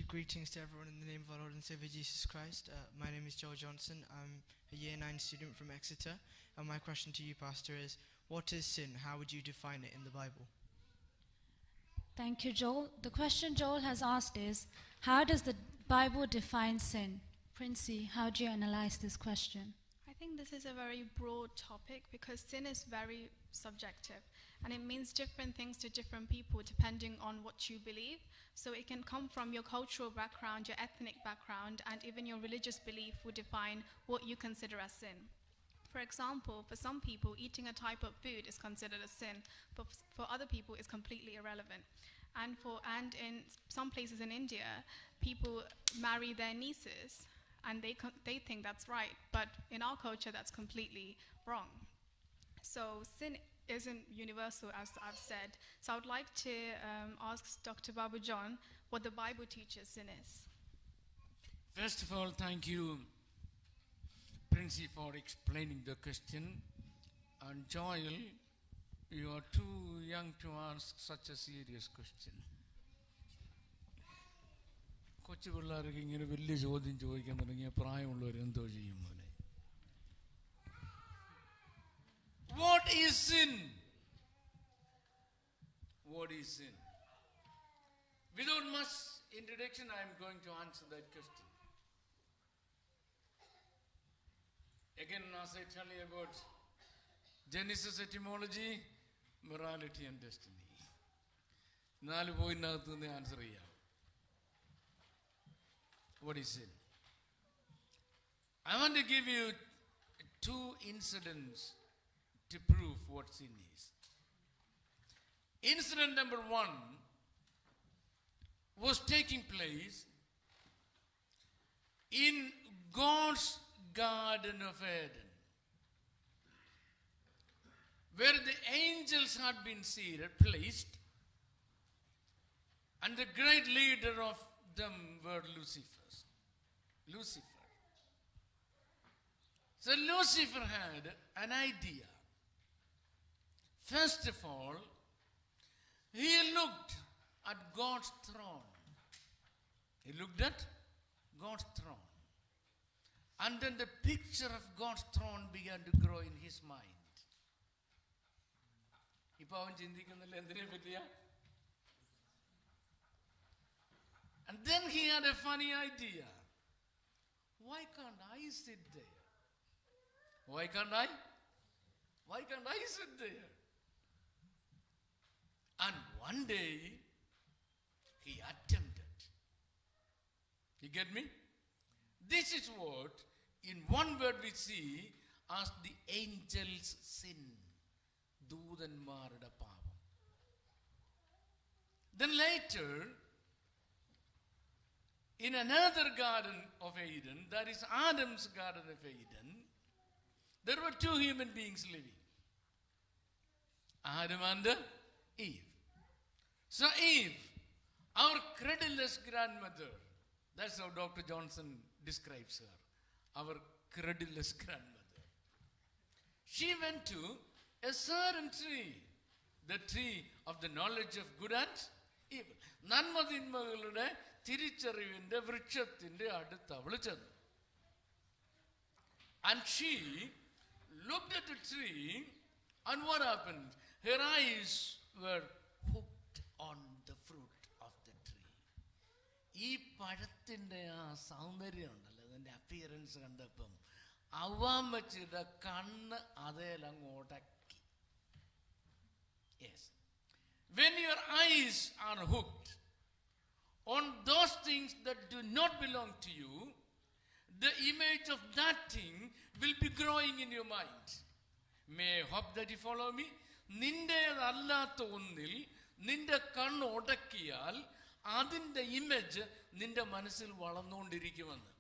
you. Greetings to everyone in the name of our Lord and Savior Jesus Christ. My name is Joel Johnson. I'm a Year 9 student from Exeter. And my question to you, Pastor, is what is sin? How would you define it in the Bible? Thank you, Joel. The question Joel has asked is, how does the Bible define sin? Princey, how do you analyze this question? I think this is a very broad topic because sin is very subjective and it means different things to different people depending on what you believe. So it can come from your cultural background, your ethnic background, and even your religious belief will define what you consider as sin. For example, for some people, eating a type of food is considered a sin, but for other people, it's completely irrelevant. And in some places in India, people marry their nieces, and they think that's right, but in our culture, that's completely wrong. So sin isn't universal, as I've said. So I would like to ask Dr. BABU John what the Bible teaches sin is. First of all, thank you, Princey, for explaining the question. And Joel, you are too young to ask such a serious question. കൊച്ചു പിള്ളേർക്ക് ഇങ്ങനെ വലിയ ചോദ്യം ചോദിക്കാൻ തുടങ്ങിയ പ്രായമുള്ളവർ എന്തോ ചെയ്യും മോനെ? What is sin? What is sin? Without much introduction, I am going to answer that question. Again, as I tell you about Genesis etymology, morality and destiny. നാല് പോയിന്റിനകത്ത് നിന്ന് ആൻസർ ചെയ്യാം. What is sin? I want to give you two incidents to prove what sin is. Incident number one was taking place in God's Garden of Eden, where the angels had been seated, placed, and the great leader of them were Lucifer. So Lucifer had an idea. First of all, he looked at God's throne. He looked at God's throne. And then the picture of God's throne began to grow in his mind. ഇപ്പോൾ അവൻ ചിന്തിക്കുന്നില്ല എന്തിനെ പറ്റിയാ? And then he had a funny idea. Why can't I sit there? Why can't I sit there? And one day, he attempted. You get me? This is what, in one word we see, as the angel's sin. ദൂതന്മാരുടെ പാപം. Then later, in another garden of Eden, that is Adam's garden of Eden, there were two human beings living. Adam and Eve. So Eve, our credulous grandmother, that's how Dr. Johnson describes her, our credulous grandmother. She went to a certain tree, the tree of the knowledge of good and evil. നന്മതിന്മകളുടെ തിരിച്ചറിവിന്റെ വൃക്ഷത്തിന്റെ അടുത്ത് അവൾ ചെന്നു. And she looked at the tree, and what happened? Her eyes were hooked on the fruit of the tree. ഈ പഴത്തിന്റെ ആ സൗന്ദര്യം ഉണ്ടല്ലോ, അതിന്റെ appearance കണ്ടപ്പം അവൻ വെച്ചിട്ട് കണ്ണ് അതേലങ്ങ് ഉടക്കി. Yes. When your eyes are hooked on those things that do not belong to you, the image of that thing will be growing in your mind. May I hope that you follow me? നിന്റേതല്ലാത്ത ഒന്നിൽ നിന്റെ കണ്ണ് ഉടക്കിയാൽ അതിൻ്റെ image നിന്റെ മനസ്സിൽ വളർന്നുകൊണ്ടിരിക്കുമെന്ന്.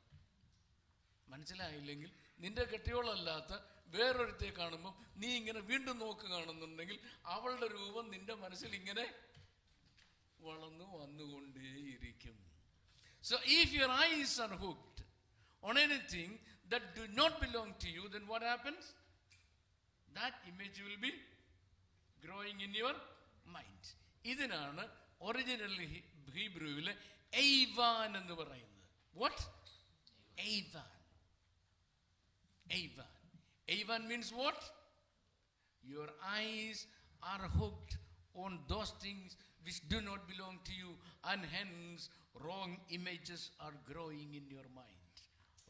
മനസ്സിലായില്ലെങ്കിൽ നിന്റെ കെട്ടിയോളല്ലാത്ത വേറൊരുത്തെ കാണുമ്പോൾ നീ ഇങ്ങനെ വീണ്ടും നോക്കുകയാണെന്നുണ്ടെങ്കിൽ അവളുടെ രൂപം നിന്റെ മനസ്സിൽ ഇങ്ങനെ വളർന്നു വന്നുകൊണ്ടേയിരിക്കും. So if your eyes are hooked on anything that do not belong to you, then what happens? That image will be growing in your mind. ഇതിനാണ് ഒറിജിനൽ ഹീബ്രുവിൽ Avan എന്ന് പറയുന്നത്. What? Avan. Avan. Avan means what? Your eyes are hooked on those things which do not belong to you, and hence wrong images are growing in your mind.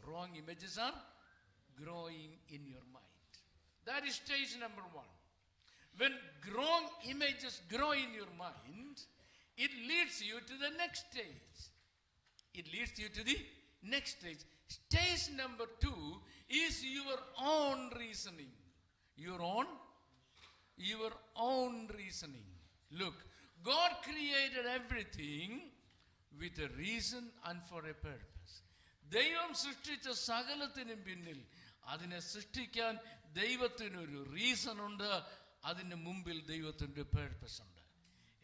Wrong images are growing in your mind. That is stage number one. When wrong images grow in your mind, it leads you to the next stage. It leads you to the next stage. Stage number two is your own reasoning. Your own reasoning. Look, God created everything with a reason and for a purpose. ദൈവം സൃഷ്ടിച്ച സകലത്തിനും പിന്നിൽ അതിനെ സൃഷ്ടിക്കാൻ ദൈവത്തിനൊരു reason ഉണ്ട്. അതിന് മുമ്പിൽ ദൈവത്തിൻ്റെ പേർപ്പസ് ഉണ്ട്.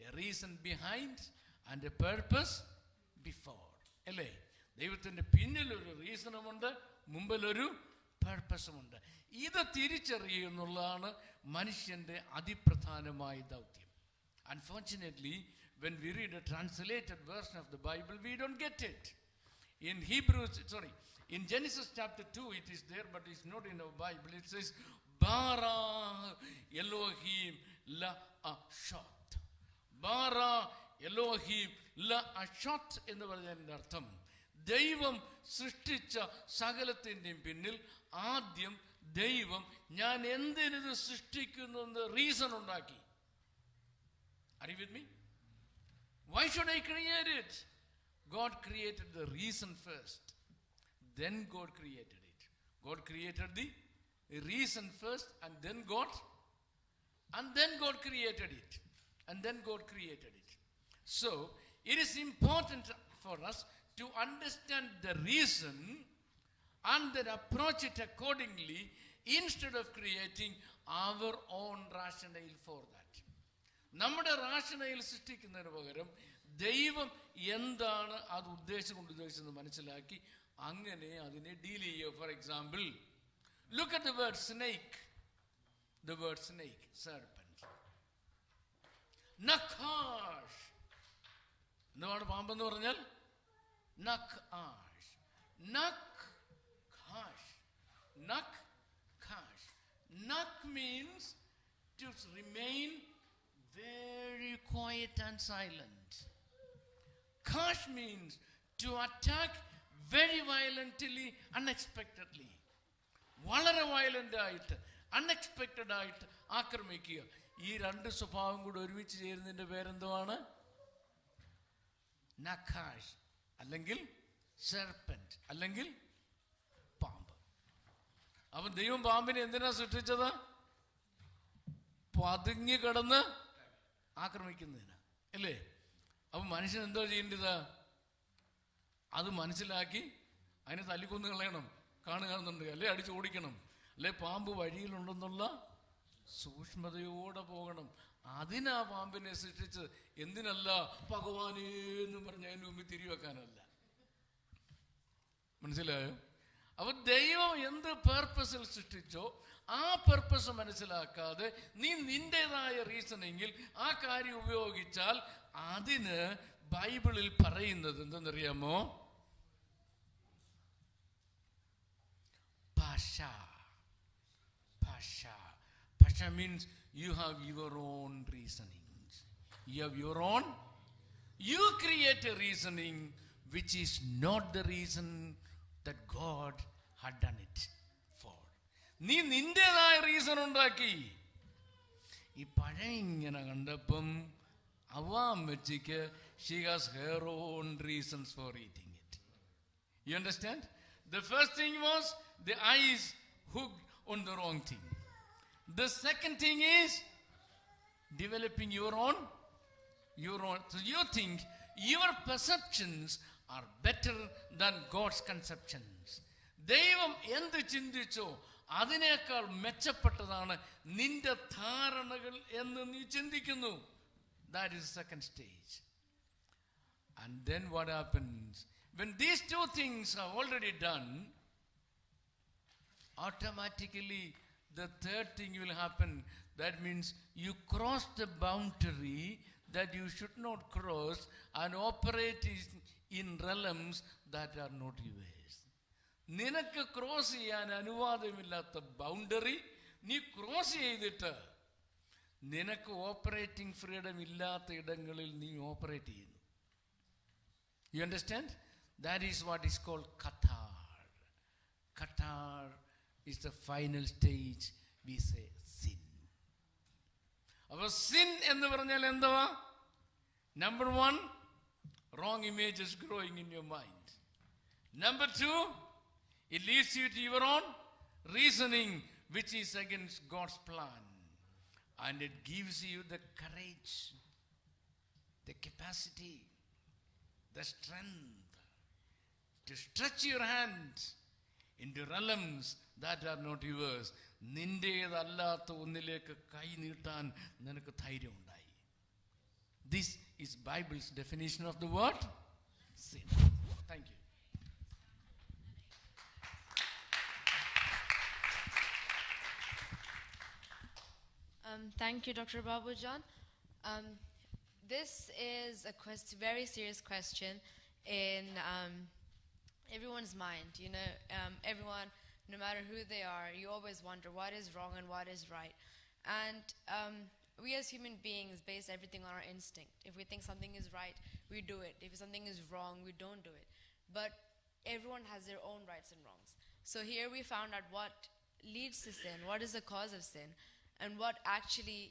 A reason behind and A purpose before. അല്ലേ? ദൈവത്തിൻ്റെ പിന്നിലൊരു റീസണുമുണ്ട്, മുമ്പിലൊരു പേർപ്പസുമുണ്ട്. ഇത് തിരിച്ചറിയുന്നുള്ളതാണ് മനുഷ്യൻ്റെ അതിപ്രധാനമായ ദൗത്യം. Unfortunately, when we read a translated version of the Bible, we don't get it. In Genesis chapter 2, it is there, but it's not in our Bible. It says, Bara Elohim la Ashat. Bara Elohim la Ashat എന്ന് പറയുന്നതിൻ്റെ അർത്ഥം, ദൈവം സൃഷ്ടിച്ച സകലത്തിൻ്റെയും പിന്നിൽ ആദ്യം ദൈവം ഞാൻ എന്തിനിത് സൃഷ്ടിക്കുന്നു എന്ന് റീസൺ ഉണ്ടാക്കി. Are you with me? Why should I create it? God created the reason first. Then God created it. God created the reason first, and then God created it. And then God created it. So, it is important for us to understand the reason and then approach it accordingly instead of creating our own rationale for that. നമ്മുടെ റാഷണയിൽ സൃഷ്ടിക്കുന്നതിന് പകരം ദൈവം എന്താണ് അത് ഉദ്ദേശിച്ചെന്ന് മനസ്സിലാക്കി അങ്ങനെ അതിനെ deal ചെയ്യുക. For example, look at the word snake. The word snake, serpent. Nakash. എന്താണ് പാമ്പെന്ന് പറഞ്ഞാൽ? Nakash. Nakash. Nakash. Nak means to remain very quiet and silent. Kash means to attack very violently, unexpectedly. വളരെ violent ആയിട്ട്, unexpected ആയിട്ട് ആക്രമിക്കുക. ഈ രണ്ട് സ്വഭാവം കൂടെ ഒരുമിച്ച് ചേരുന്നതിന്റെ പേരെന്തുവാണ്? നഖാഷ് അല്ലെങ്കിൽ സെർപ്പന്റ് അല്ലെങ്കിൽ പാമ്പ്. അപ്പൊ ദൈവം പാമ്പിനെ എന്തിനാ സൃഷ്ടിച്ചത്? പതുങ്ങി കിടന്ന് ആക്രമിക്കുന്നതിന്, അല്ലേ? അപ്പൊ മനുഷ്യൻ എന്തോ ചെയ്യേണ്ടത്? അത് മനസ്സിലാക്കി അതിനെ തല്ലിക്കൊന്ന് കളയണം, കാണുന്നുണ്ട്, അല്ലെ അടിച്ച് ഓടിക്കണം, അല്ലെ പാമ്പ് വഴിയിലുണ്ടെന്നുള്ള സൂക്ഷ്മതയോടെ പോകണം. അതിനാ പാമ്പിനെ സൃഷ്ടിച്ചത്. എന്തിനല്ല? ഭഗവാനേ എന്ന് പറഞ്ഞ് അതിന് മുമ്പിൽ തിരിവെക്കാനല്ല. മനസ്സിലായോ? അപ്പൊ ദൈവം എന്ത് പർപ്പസിൽ സൃഷ്ടിച്ചോ ആ പർപ്പസ് മനസ്സിലാക്കാതെ നീ നിന്റേതായ റീസണിങ്ങിൽ ആ കാര്യം ഉപയോഗിച്ചാൽ അതിന് ബൈബിളിൽ പറയുന്നത് എന്തെന്നറിയാമോ? Pasha. Pasha. Pasha means you have your own reasonings. You have your own. You create a reasoning which is not the reason that God had done it for. നീ നിന്റേതായ റീസൺ ഉണ്ടാക്കി. ഈ പഴം ഇങ്ങനെ കണ്ടപ്പം അവമ്മച്ചിക്ക് she has her own reasons for eating it. You understand? The first thing was the eyes hooked on the wrong thing. The second thing is developing your own. So you think your perceptions are better than God's conceptions. ദൈവം എന്ത് ചിന്തിച്ചോ അതിനേക്കാൾ മെച്ചപ്പെട്ടതാണ് നിന്റെ ധാരണകൾ എന്ന് നീ ചിന്തിക്കുന്നു. That is the second stage. And then what happens? When these two things are already done, automatically the third thing will happen. That means you cross the boundary that you should not cross and operate in realms that are not yours. നിനക്ക് cross ചെയ്യാൻ അനുവാദമില്ലാത്ത boundary നീ cross ചെയ്തിട്ട് നിനക്ക് operating freedom ഇല്ലാത്ത ഇടങ്ങളിൽ നീ operate ചെയ്യുന്നു. You understand? That is what is called Qatar. Qatar is the final stage. We say sin. Our sin എന്ന് പറഞ്ഞാൽ എന്തുവാ? Number 1, wrong images growing in your mind. Number 2, it leads you to your own reasoning, which is against God's plan. And it gives you the courage, the capacity, the strength to stretch your hands into realms that are not yours. നിന്റേതല്ലാത്ത ഒന്നിലേക്ക് കൈ നീട്ടാൻ നിനക്ക് ധൈര്യം ഉണ്ടായി. This is Bible's definition of the word sin. Thank you. Thank you, Dr. Babu John. This is a very serious question in everyone's mind. You know, everyone, no matter who they are, you always wonder what is wrong and what is right. And we as human beings base everything on our instinct. If we think something is right, we do it. If something is wrong, we don't do it. But everyone has their own rights and wrongs. So here we found out what leads to sin, what is the cause of sin, and what actually,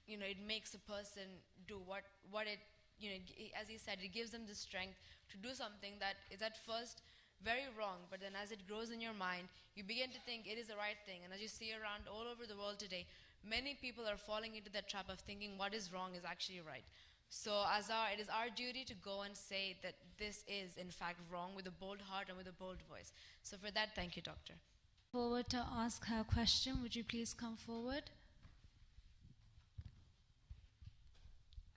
you know, it makes a person do what it, you know, as he said, it gives them the strength to do something that is at first very wrong, but then as it grows in your mind, you begin to think it is the right thing. And as you see around all over the world today, many people are falling into that trap of thinking what is wrong is actually right. So it is our duty to go and say that this is in fact wrong with a bold heart and with a bold voice. So for that, thank you, Doctor. Forward to ask her question. Would you please come forward?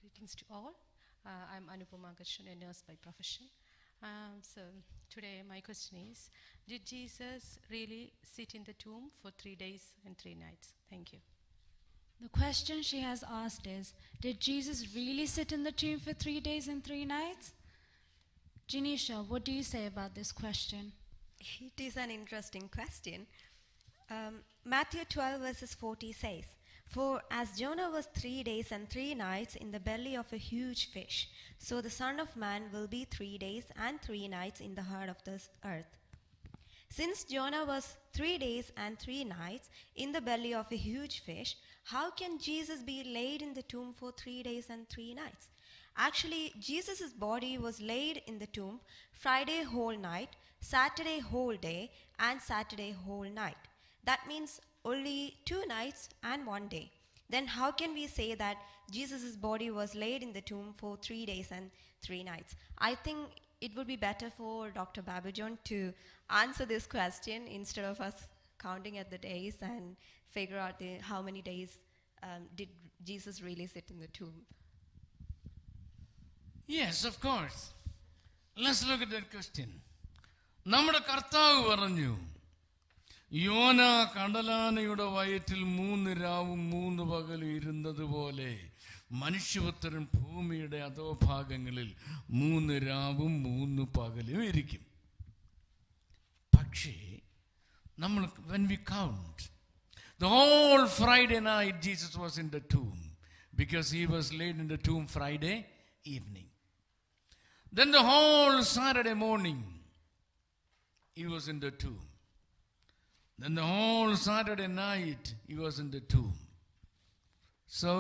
Greetings to all. I'm Anupama Krishnan, a nurse by profession. So today my question is, did Jesus really sit in the tomb for 3 days and 3 nights? Thank you. The question she has asked is, did Jesus really sit in the tomb for 3 days and 3 nights? Janisha, what do you say about this question? It is an interesting question. Matthew 12 verses 40 says, "For as Jonah was 3 days and 3 nights in the belly of a huge fish, so the Son of Man will be 3 days and 3 nights in the heart of the earth." Since Jonah was 3 days and 3 nights in the belly of a huge fish, how can Jesus be laid in the tomb for 3 days and 3 nights? Actually, Jesus' body was laid in the tomb Friday whole night, Saturday whole day, and Saturday whole night. That means only 2 nights and 1 day. Then how can we say that Jesus' body was laid in the tomb for 3 days and 3 nights? I think it would be better for Dr. Babu John to answer this question instead of us counting at the days and figure out how many days did Jesus really sit in the tomb. Yes, of course. Let's look at that question. നമ്മുടെ കർത്താവ് പറഞ്ഞു, യോന കടലാനയുടെ വയറ്റിൽ 3 രാവും 3 പകലും ഇരുന്നതുപോലെ മനുഷ്യപുത്രൻ ഭൂമിയുടെ അധോഭാഗങ്ങളിൽ 3 രാവും 3 പകലും ഇരിക്കും. പക്ഷേ നമ്മൾ when we count, the whole Friday night Jesus was in the tomb because he was laid in the tomb Friday evening. Then the whole Saturday morning he was in the tomb. Then the whole Saturday night he was in the tomb. So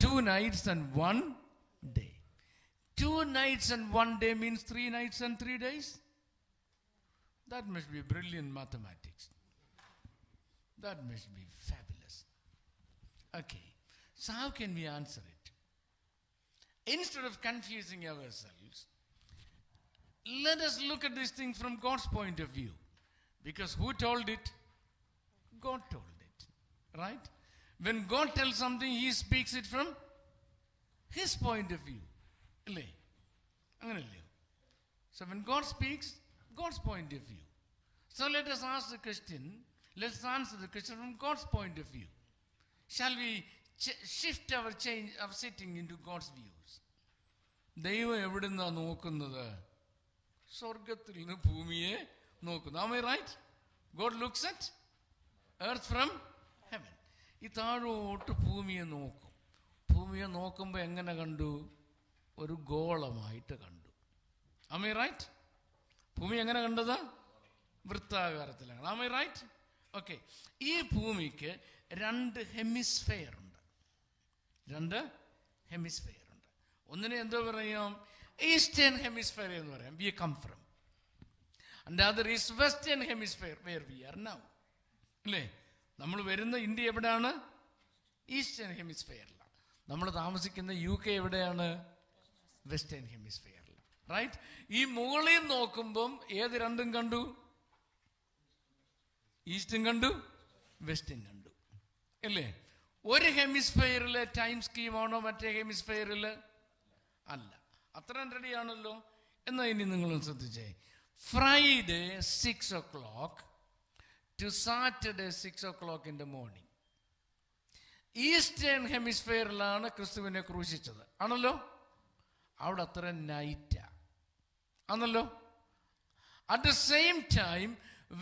2 nights and 1 day. 2 nights and 1 day means 3 nights and 3 days. That must be brilliant mathematics. That must be fabulous. Okay, so how can we answer it? Instead of confusing ourselves, let us look at this thing from God's point of view. Because who told it? God told it. Right? When God tells something, he speaks it from his point of view. So when God speaks, God's point of view. So let us ask the question, let's answer the question from God's point of view. Shall we shift our change of sitting into God's views. ദൈവം എവിടുന്നാ നോക്കുന്നത്? സ്വർഗത്തിൽ നിന്ന് ഭൂമിയെ നോക്കുന്നു. Am I right? God looks at earth from heaven. ഈ താഴോട്ട് ഭൂമിയെ നോക്കും. ഭൂമിയെ നോക്കുമ്പോൾ എങ്ങനെ കണ്ടു? ഒരു ഗോളമായിട്ട് കണ്ടു. Am I right? ഭൂമി എങ്ങനെ കണ്ടത്? വൃത്താകാരത്തിലാണ്. Am I right? ഓക്കെ. ഈ ഭൂമിക്ക് 2 ഹെമിസ്ഫെയർ ഉണ്ട്. 2 ഹെമിസ്ഫെയർ ഉണ്ട്. ഒന്നിനെ എന്തോ പറയാം? ഈസ്റ്റേൺ ഹെമിസ്ഫെയർ എന്ന് പറയാം, we come from. And other is western hemisphere where we are now. അല്ലേ? നമ്മൾ വരുന്ന ഇന്ത്യ എവിടെയാണ്? ഈസ്റ്റേൺ ഹെമിസ്ഫെയറിലാണ്. നമ്മൾ താമസിക്കുന്ന UK എവിടെയാണ്? വെസ്റ്റേൺ ഹെമിസ്ഫെയറിലാണ്. റൈറ്റ്? ഈ മുകളിൽ നോക്കുമ്പം ഏത് രണ്ടും കണ്ടു? ഈസ്റ്റും കണ്ടു, വെസ്റ്റും കണ്ടു. അല്ലേ? ഒരു ഹെമിസ്ഫെയറിലെ ടൈം സ്കീമാണോ മറ്റേ ഹെമിസ്ഫെയറിൽ? അല്ല. അത്രയും റെഡിയാണല്ലോ. എന്നാൽ ഇനി നിങ്ങൾ ശ്രദ്ധിച്ചേ. Friday 6 o'clock to Saturday 6 o'clock in the morning. Eastern ഹെമിസ്ഫെയറിലാണ് ക്രിസ്തുവിനെ ക്രൂശിച്ചത്. ആണല്ലോ? അവിടെ അത്ര നൈറ്റാ ആണല്ലോ. At the same time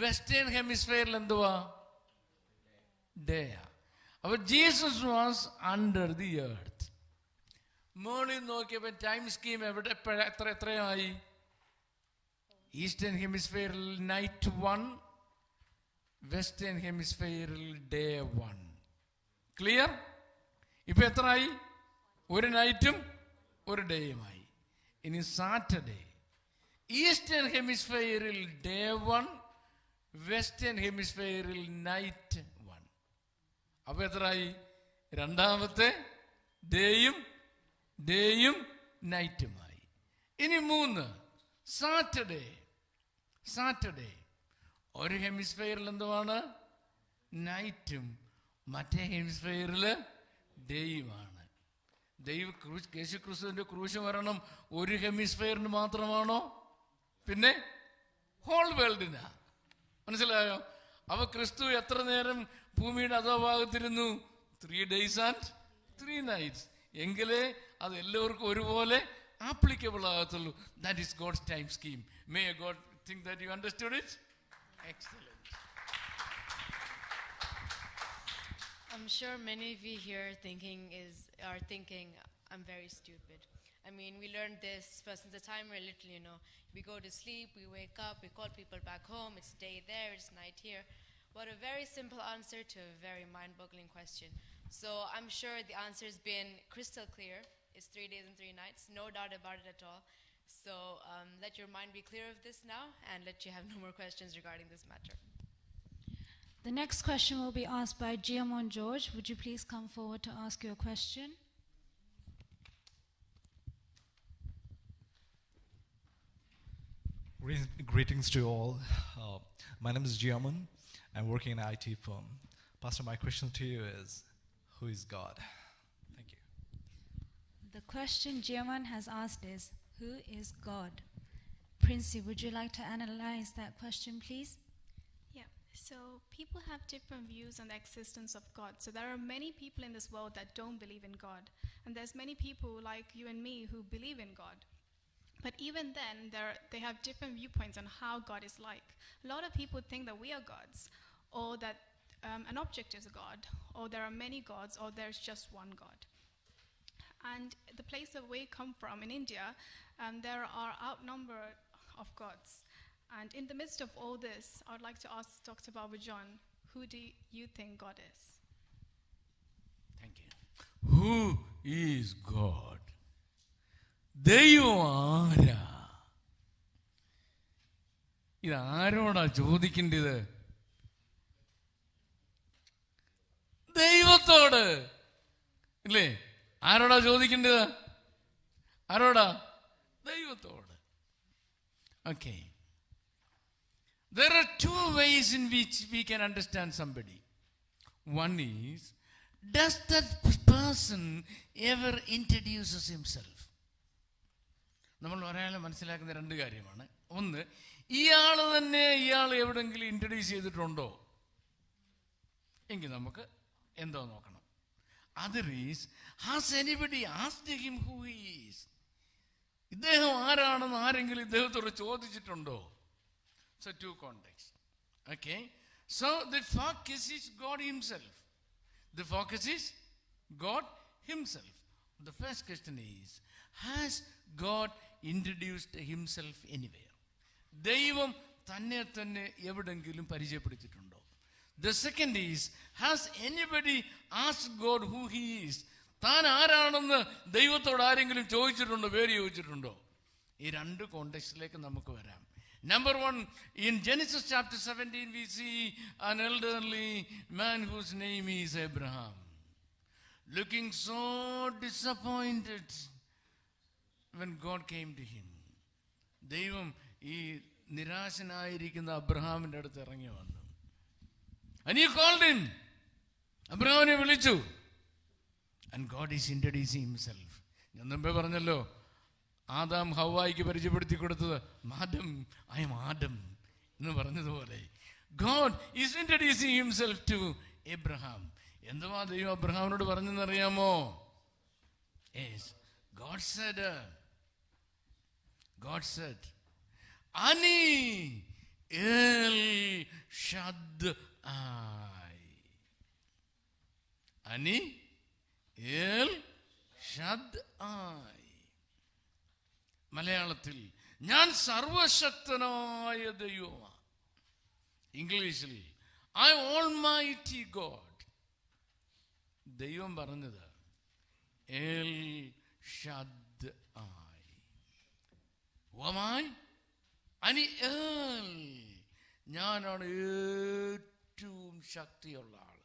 western ഹെമിസ്ഫെയറിൽ എന്തുവാ? ഡേയാ. അപ്പൊ Jesus was under the earth. മോളിൽ നോക്കിയപ്പോൾ ടൈം സ്കീം എത്രയായി? ഈസ്റ്റേൺ ഹെമിസ്ഫെയറിൽ നൈറ്റ് 1, വെസ്റ്റേൺ ഹെമിസ്ഫെയറിൽ ഡേ 1. ക്ലിയർ? ഇപ്പൊ എത്രയായി? ഒരു നൈറ്റും ഒരു ഡേയുമായി. ഇനി സാറ്റർഡേ ഈസ്റ്റേൺ ഹെമിസ്ഫെയറിൽ ഡേ 1, വെസ്റ്റേൺ ഹെമിസ്ഫെയറിൽ നൈറ്റ് 1. അപ്പൊ എത്രയായി? രണ്ടാമത്തെ ഡേയും നൈറ്റുമായി. ഇനി 3 സാറ്റർഡേ ഒരു ഹെമിസ്ഫെയറിൽ എന്തുവാണ്? നൈറ്റും മറ്റേ ഹെമിസ്ഫെയറിൽ ഡേയുമാണ്. യേശു ക്രിസ്തുവിന്റെ ക്രൂശ് മരണം ഒരു ഹെമിസ്ഫെയറിന് മാത്രമാണോ? പിന്നെ ഹോൾ വേൾഡിനാ. മനസ്സിലായോ? അപ്പൊ ക്രിസ്തു എത്ര നേരം ഭൂമിയുടെ അധോഭാഗത്തിരുന്നു? 3 days and 3 nights. എങ്കിലേ അത് എല്ലാവർക്കും ഒരുപോലെ ആപ്ലിക്കബിൾ ആകത്തുള്ളൂ. That is God's time scheme. May God think that you understood it. Excellent. I'm sure many of you here are thinking I'm very stupid. I mean, we learned this first since the time we're little, We go to sleep, we wake up, we call people back home, it's day there, it's night here. What a very simple answer to a very mind-boggling question. So I'm sure the answer has been crystal clear. It's 3 days and 3 nights, no doubt about it at all. So let your mind be clear of this now and let you have no more questions regarding this matter. The next question will be asked by Giamon George. Would you please come forward to ask your question? Greetings to all. My name is Giamon. I'm working in an IT firm. Pastor, my question to you is, who is God? Thank you. The question Giamon has asked is, who is God? Princey, would you like to analyze that question, please? So people have different views on the existence of God. So there are many people in this world that don't believe in God. And there's many people like you and me who believe in God. But even then, they have different viewpoints on how God is like. A lot of people think that we are gods, or that an object is a god, or there are many gods, or there's just one God. And the place that we come from, in India, there are outnumbered of gods. And in the midst of all this, I would like to ask Dr. Babu John, who do you think God is? Thank you. Who is God? ദൈവം ആരാ? ഇതാരോടാ ചോദിക്കേണ്ടത്? ദൈവത്തോട്. ഇല്ലേ? ആരോടാ ചോദിക്കേണ്ടത്? ആരോടാ? ദൈവത്തോട്. Okay. There are 2 ways in which we can understand somebody. One is, does that person ever introduces himself? നമ്മൾ ഒരാളെ മനസ്സിലാക്കുന്ന 2 കാര്യമാണ്. ഒന്ന്, ഇയാൾ തന്നെ ഇയാൾ എവിടെങ്കിലും ഇൻട്രൊഡ്യൂസ് ചെയ്തിട്ടുണ്ടോ? എങ്കിൽ നമുക്ക് എന്തോ നോക്കണം. Other is, has anybody asked him who he is? ഇദ്ദേഹം ആരാണെന്ന് ആരെങ്കിലും ഇദ്ദേഹത്തോട് ചോദിച്ചിട്ടുണ്ടോ? So two contexts. Okay. So the focus is God himself. The focus is God himself. The first question is, has God introduced himself anywhere? ദൈവം തന്നെ തന്നെ എവിടെങ്കിലും പരിചയപ്പെടുത്തിയിട്ടുണ്ടോ? The second is, has anybody asked God who he is? താൻ ആരാണെന്ന് ദൈവത്തോട് ആരെങ്കിലും ചോദിച്ചിട്ടുണ്ടോ, പേര് ചോദിച്ചിട്ടുണ്ടോ? ഈ രണ്ട് കോണ്ടെക്സ്റ്റിലേക്ക് നമുക്ക് വരാം. Number one, in Genesis chapter 17 we see an elderly man whose name is Abraham, looking so disappointed when God came to him. ദൈവം ഈ നിരാശനായിരിക്കുന്ന അബ്രഹാമിൻ്റെ അടുത്ത് ഇറങ്ങി വന്നു. And he called him. അബ്രഹാമിനെ വിളിച്ചു. And God is introducing himself. ഞാൻ മുമ്പേ പറഞ്ഞല്ലോ, ആദാം ഹവ്വായിക്ക് പരിചയപ്പെടുത്തി കൊടുത്തത് മാഡം, ഐ എം ആഡം എന്ന് പറഞ്ഞതുപോലെ God is introducing himself to Abraham. എന്തുവാ ദൈവം അബ്രഹാമിനോട് പറഞ്ഞെന്നറിയാമോ? Yes, God said, Ani El Shaddai. Ani El Shaddai. മലയാളത്തിൽ ഞാൻ സർവശക്തനായ ദൈവമാണ്. ഇംഗ്ലീഷിൽ ഐ ഓൾമൈറ്റി ഗോഡ്. ദൈവം പറഞ്ഞത് എൽ ഷദ്ദായ്. വമായി അനി എൽ, ഞാനാണ് ഏറ്റവും ശക്തിയുള്ള ആള്.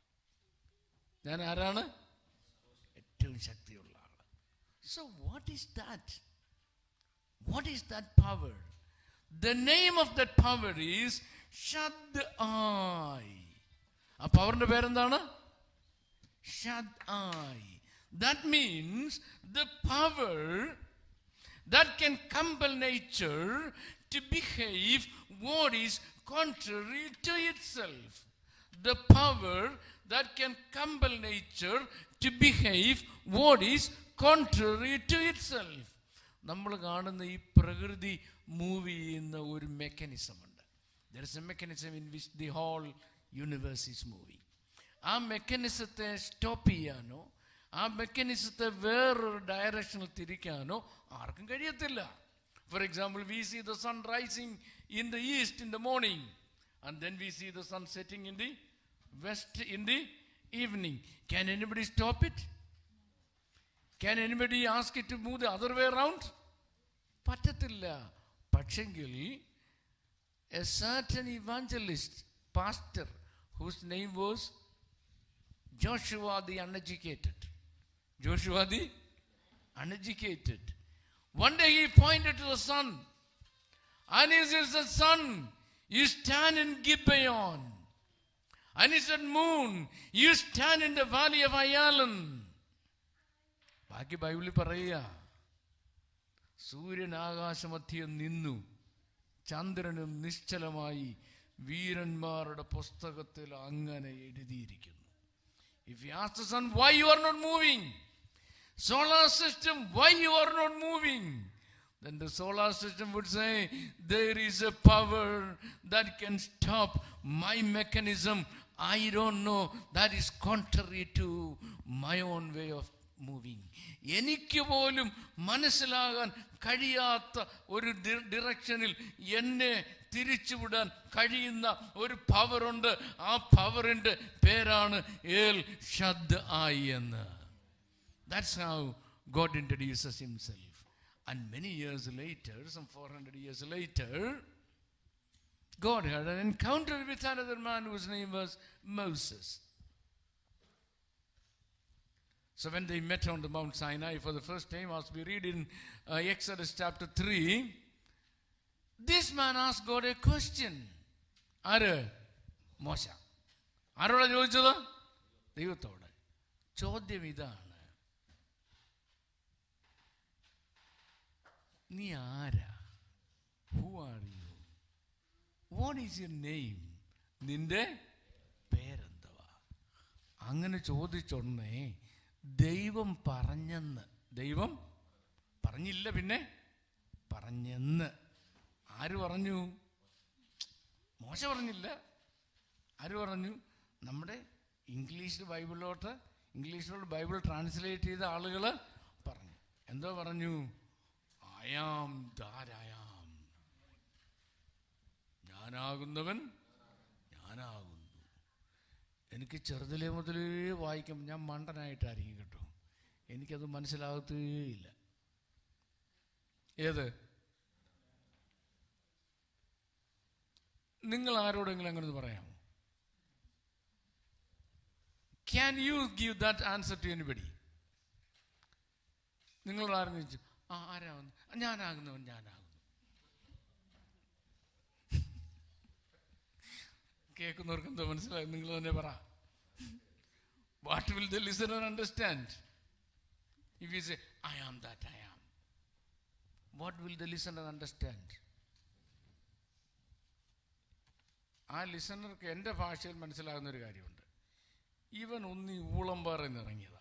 ഞാൻ ആരാണ്? ഏറ്റവും ശക്തിയുള്ള ആള്. So what is that? What is that power? The name of that power is Shaddai. ആ പവറിന്റെ പേരെന്താണ്? Shaddai. That means the power that can compel nature to behave what is contrary to itself. The power that can compel nature to behave what is contrary to itself. നമ്മൾ കാണുന്ന ഈ പ്രകൃതി move ചെയ്യുന്ന ഒരു mechanism ഉണ്ട്. There is a mechanism in which the whole universe is moving. ആ മെക്കാനിസത്തെ stop ചെയ്യാനോ ആ മെക്കാനിസത്തെ വേറൊരു ഡയറക്ഷനിൽ തിരിക്കാനോ ആർക്കും കഴിയത്തില്ല. For example, we see the sun rising in the east in the morning and then we see the sun setting in the west in the evening. Can anybody stop it? Can anybody ask it to move the other way around? പറ്റത്തില്ല. പക്ഷെങ്കിൽ a certain evangelist, pastor, whose name was Joshua the uneducated. Joshua the uneducated. One day he pointed to the sun and he says, the sun, you stand in Gibeon. And he said, moon, you stand in the valley of Ayalon. ബാക്കി ബൈബിളിൽ പറയുക, സൂര്യൻ ആകാശമധ്യം നിന്നു, ചന്ദ്രനും നിശ്ചലമായി, വീരന്മാരുടെ പുസ്തകത്തിൽ അങ്ങനെ എഴുതിയിരിക്കുന്നു. If you ask the sun, why you are not moving? Solar system, why you are not moving? Then the solar system would say, there is a power that can stop my mechanism. I don't know, that is contrary to my own way of moving. എനിക്ക് പോലും മനസ്സിലാകാൻ കഴിയാത്ത ഒരു ഡിറക്ഷനിൽ എന്നെ തിരിച്ചുവിടാൻ കഴിയുന്ന ഒരു പവറുണ്ട്. ആ പവറിന്റെ പേരാണ് ഏൽ ഷദ്ദായി എന്ന്. That's how God introduces himself. And many years later, some 400 years later, God had an encounter with another man whose name was Moses. So when they met on the Mount Sinai for the first time, as we read in Exodus chapter 3, this man asked God a question. ആര്? മോശ. ആരോടാ ചോദിച്ചത്? ദൈവത്തോട്. ചോദ്യം ഇതാണ്, നീ ആരാ? Who are you? What is your name? നിന്റെ പേരെന്തുവാ? അങ്ങനെ ചോദിച്ചൊന്നേ ദൈവം പറഞ്ഞെന്ന്. ദൈവം പറഞ്ഞില്ല, പിന്നെ പറഞ്ഞെന്ന്. ആര് പറഞ്ഞു? മോശ പറഞ്ഞില്ല. ആര് പറഞ്ഞു? നമ്മുടെ ഇംഗ്ലീഷിലോട്ട് ബൈബിൾ ട്രാൻസ്ലേറ്റ് ചെയ്ത ആളുകൾ പറഞ്ഞു. എന്തോ പറഞ്ഞു? I am that I am. ഞാനാകുന്നവൻ ഞാനാകുന്നു. എനിക്ക് ചെറുതിലേ മുതലേ വായിക്കും. ഞാൻ മണ്ടനായിട്ടായിരിക്കും കേട്ടോ, എനിക്കത് മനസ്സിലാകത്തേയില്ല. ഏത്? നിങ്ങൾ ആരോടെങ്കിലും അങ്ങനെ പറയാമോ? Can you give that answer to anybody? നിങ്ങൾ ആരെങ്കിലും ചോദിച്ചു, ആരാകുന്നു? ഞാനാകുന്നവൻ ഞാനാകുന്നു. കേൾക്കുന്നവർക്ക് എന്തോ മനസ്സിലാകും? നിങ്ങൾ തന്നെ പറ. What will the listener understand? If you say, I am that I am, what will the listener understand? ആ ലിസണർക്ക് എൻ്റെ ഭാഷയിൽ മനസ്സിലാകുന്ന ഒരു കാര്യമുണ്ട്. ഇവൻ ഒന്ന് ഊളംപാറന്ന് ഇറങ്ങിയതാ,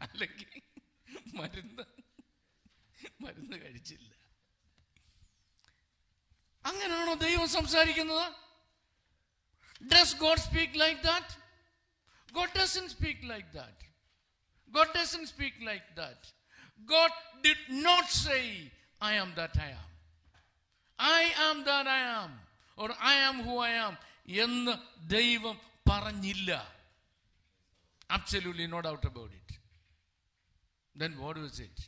അല്ലെങ്കിൽ മരുന്ന് കഴിച്ചില്ല. അങ്ങനെയാണോ ദൈവം സംസാരിക്കുന്നത്? Does God speak like that? God doesn't speak like that. God doesn't speak like that. God did not say, I am that I am. I am that I am, or I am who I am എന്ന് ദൈവം പറഞ്ഞില്ല. Absolutely no doubt about it. Then what was it?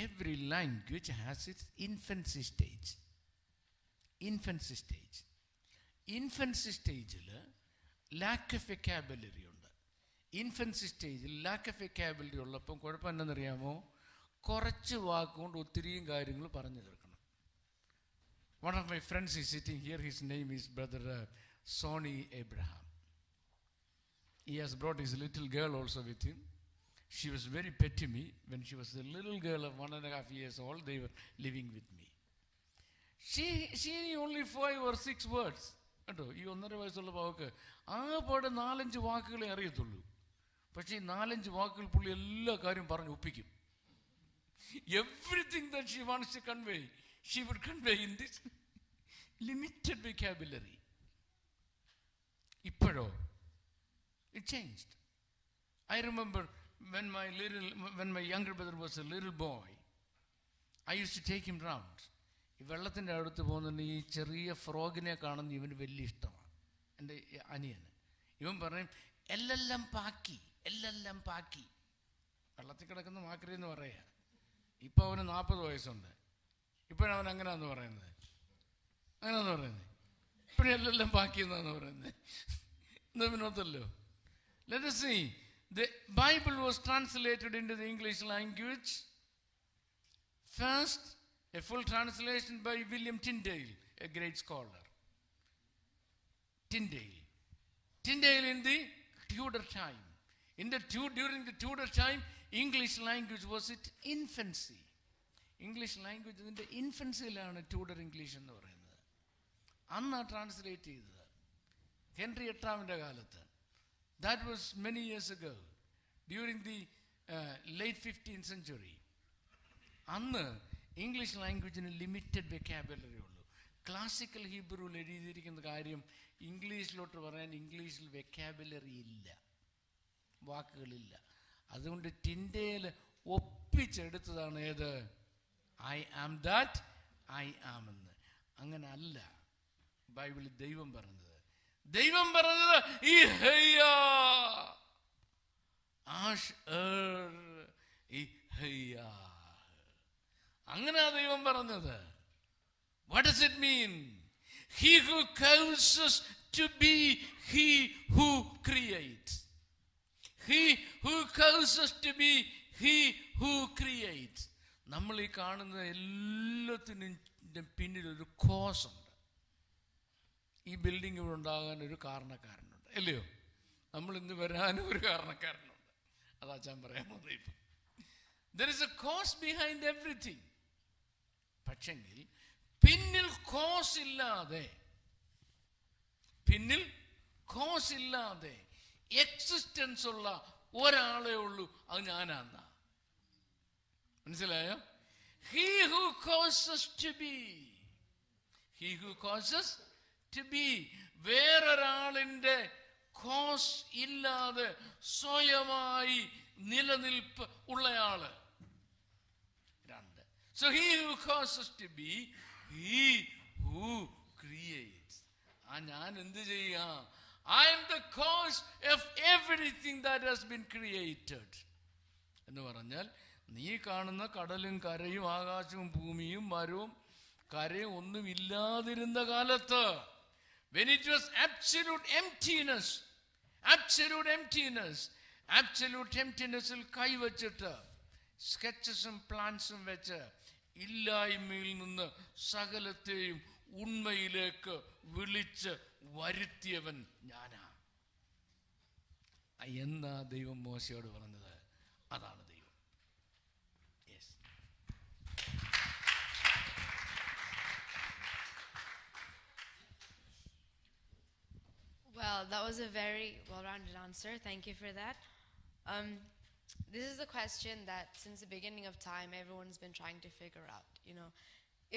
Every language has its infancy stage. Infancy stage. Infancy സ്റ്റേജിൽ lack of vocabulary ഉണ്ട്. Infancy സ്റ്റേജിൽ lack of vocabulary ഉള്ളപ്പം കുഴപ്പം എന്താണെന്നറിയാമോ? കുറച്ച് വാക്കുകൊണ്ട് ഒത്തിരിയും കാര്യങ്ങൾ പറഞ്ഞു തീർക്കണം. One of my friends is sitting here. His name is Brother Sonny Abraham. He has brought his little girl also with him. She was very pet to me when she was a little girl of 1.5 years old. They were living with me. She only 5 or 6 words. കേട്ടോ, ഈ 1.5 വയസ്സുള്ള പാവക്ക് ആ പാടെ 4-5 വാക്കുകളെ അറിയത്തുള്ളൂ. പക്ഷേ ഈ 4-5 വാക്കുകൾ പുള്ളി എല്ലാ കാര്യം പറഞ്ഞ് ഒപ്പിക്കും. Everything that she wants to convey, she would convey in this limited vocabulary. ഇപ്പോഴോ? It changed. I remember when my younger brother was a little boy, I used to take him round. ഈ വെള്ളത്തിൻ്റെ അടുത്ത് പോകുന്നുണ്ട്, ഈ ചെറിയ ഫ്രോഗിനെ കാണുന്ന ഇവന് വലിയ ഇഷ്ടമാണ്, എൻ്റെ അനിയന്. ഇവൻ പറയും, എല്ലാം പാക്കി. വെള്ളത്തിൽ കിടക്കുന്ന മാക്രി എന്ന് പറയാ. ഇപ്പം അവന് 40 വയസ്സുണ്ട്. ഇപ്പോഴവൻ അങ്ങനെയാന്ന് പറയുന്നത്. ഇപ്പോഴെല്ലാം പാക്കി എന്നാന്ന് പറയുന്നത്. വിനോദല്ലോ. Let us see. The Bible was translated into the English language. First, a full translation by William Tyndale, a great scholar. Tyndale in the Tudor time. During the Tudor time, English language was at infancy. English language ഇതിൻ്റെ ഇൻഫൻസിയിലാണ് Tudor English എന്ന് പറയുന്നത്. അന്നാ translate ചെയ്തത് Henry 8ാമിൻ്റെ കാലത്ത്. That was many years ago, during the late 15th century. അന്ന് English ലാംഗ്വേജിന് limited vocabulary ഉള്ളൂ. Classical ഹീബ്രുവിൽ എഴുതിയിരിക്കുന്ന കാര്യം ഇംഗ്ലീഷിലോട്ട് പറയാൻ ഇംഗ്ലീഷിൽ വെക്കാബുലറി ഇല്ല, വാക്കുകളില്ല. അതുകൊണ്ട് ടിൻഡേൽ ഒപ്പിച്ചെടുത്തതാണ് ഏത്? I am that I am എന്ന്. അങ്ങനെ അല്ല ബൈബിളിൽ ദൈവം പറഞ്ഞത്. ഈ ഹയ്യ ആഷ് ഈ ഹയ്യ, അങ്ങനെയാ ദൈവം പറഞ്ഞത്. What does it mean? He who causes to be, he who creates. He who causes to be, he who creates. നമ്മൾ ഈ കാണുന്ന എല്ലാത്തിനും പിന്നിൽ ഒരു കോസ് ഉണ്ട്. ഈ ബിൽഡിംഗ് ഇവിടെ ഉണ്ടാകാൻ ഒരു കാരണക്കാരനുണ്ട്, അല്ലയോ? നമ്മൾ ഇന്ന് വരാനും ഒരു കാരണക്കാരനുണ്ട്. അതാ ഞാൻ പറയാൻ പോകുന്നത്. ഇപ്പം there is a cause behind everything. പക്ഷെങ്കിൽ പിന്നിൽ കോസ് ഇല്ലാതെ എക്സിസ്റ്റൻസ് ഉള്ള ഒരാളേ ഉള്ളൂ, അത് ഞാനാന്നാ. മനസ്സിലായോ? He who causes to be. He who causes to be. വേറൊരാളിന്റെ കോസ് ഇല്ലാതെ സ്വയമായി നിലനിൽപ്പ് ഉള്ളയാള്. രണ്ട്. So he who causes to be, he who creates. ഞാൻ എന്ത് ചെയ്യാ? I am the cause of everything that has been created. എന്ന് പറഞ്ഞാൽ നീ കാണുന്ന കടലും കരയും ആകാശവും ഭൂമിയും മരവും കരയും ഒന്നും ഇല്ലാതിരുന്ന കാലത്ത്, when it was absolute emptiness-ൽ കൈവച്ചിട്ട് സ്കെച്ചസും പ്ലാൻസും വെച്ച് ഇല്ലായ്മയിൽ നിന്ന് സകലത്തെയും ഉണ്മയിലേക്ക് വിളിച്ച് വരുത്തിയവൻ ഞാനാ. എന്നാ ദൈവം മോശയോട് പറഞ്ഞത്? അതാണ് ദൈവം. Yes. Well, that was a very well-rounded answer. Thank you for that. This is a question that since the beginning of time everyone's been trying to figure out.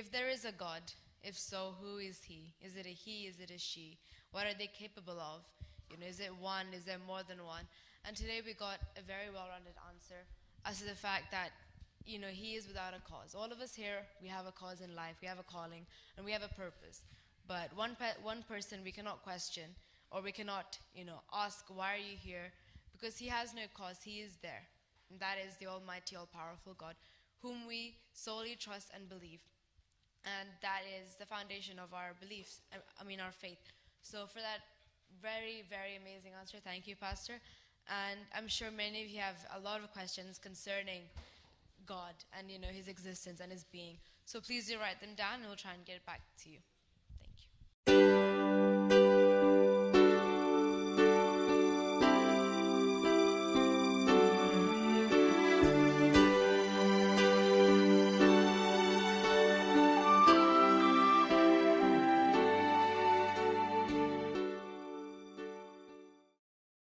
If there is a God, if so, who is he? Is it a he? Is it a she? What are they capable of? Is it one? Is there more than one? And today we got a very well-rounded answer as to the fact that, he is without a cause. All of us here, we have a cause in life, we have a calling, and we have a purpose. But one person we cannot question, or we cannot, ask, why are you here? Because he has no cause, he is there. And that is the Almighty, all-powerful God, whom we solely trust and believe. And that is the foundation of our beliefs, our faith. So for that very, very amazing answer, thank you, Pastor. And I'm sure many of you have a lot of questions concerning God and, his existence and his being. So please do write them down and we'll try and get back to you.